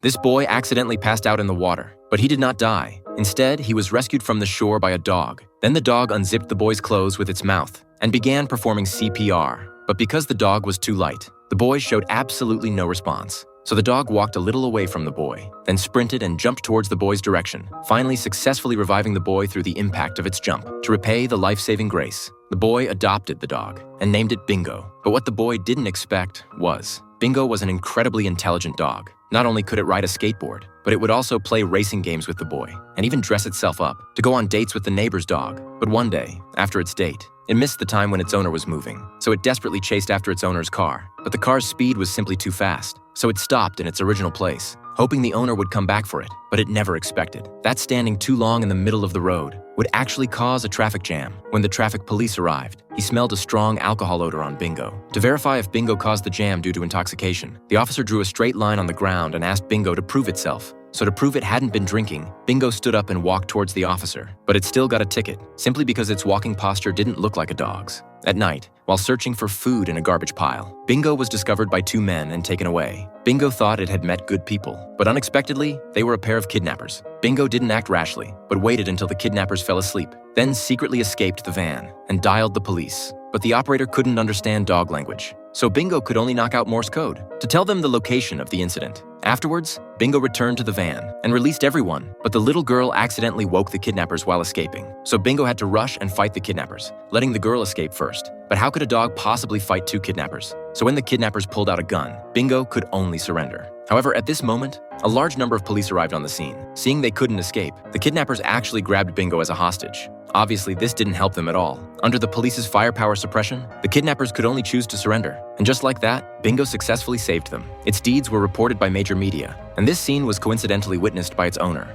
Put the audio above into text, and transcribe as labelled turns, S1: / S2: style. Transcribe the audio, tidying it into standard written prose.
S1: This boy accidentally passed out in the water, but he did not die. Instead, he was rescued from the shore by a dog. Then the dog unzipped the boy's clothes with its mouth and began performing CPR. But because the dog was too light, the boy showed absolutely no response. So the dog walked a little away from the boy, then sprinted and jumped towards the boy's direction, finally successfully reviving the boy through the impact of its jump. To repay the life-saving grace, the boy adopted the dog and named it Bingo. But what the boy didn't expect was, Bingo was an incredibly intelligent dog. Not only could it ride a skateboard, but it would also play racing games with the boy and even dress itself up to go on dates with the neighbor's dog. But one day, after its date, it missed the time when its owner was moving, so it desperately chased after its owner's car. But the car's speed was simply too fast, so it stopped in its original place, hoping the owner would come back for it, but it never expected that standing too long in the middle of the road would actually cause a traffic jam. When the traffic police arrived, he smelled a strong alcohol odor on Bingo. To verify if Bingo caused the jam due to intoxication, the officer drew a straight line on the ground and asked Bingo to prove itself. So to prove it hadn't been drinking, Bingo stood up and walked towards the officer. But it still got a ticket, simply because its walking posture didn't look like a dog's. At night, while searching for food in a garbage pile, Bingo was discovered by two men and taken away. Bingo thought it had met good people, but unexpectedly, they were a pair of kidnappers. Bingo didn't act rashly, but waited until the kidnappers fell asleep, then secretly escaped the van and dialed the police. But the operator couldn't understand dog language, so Bingo could only knock out Morse code to tell them the location of the incident. Afterwards, Bingo returned to the van and released everyone, but the little girl accidentally woke the kidnappers while escaping. So Bingo had to rush and fight the kidnappers, letting the girl escape first. But how could a dog possibly fight two kidnappers? So when the kidnappers pulled out a gun, Bingo could only surrender. However, at this moment, a large number of police arrived on the scene. Seeing they couldn't escape, the kidnappers actually grabbed Bingo as a hostage. Obviously, this didn't help them at all. Under the police's firepower suppression, the kidnappers could only choose to surrender. And just like that, Bingo successfully saved them. Its deeds were reported by major media, and this scene was coincidentally witnessed by its owner.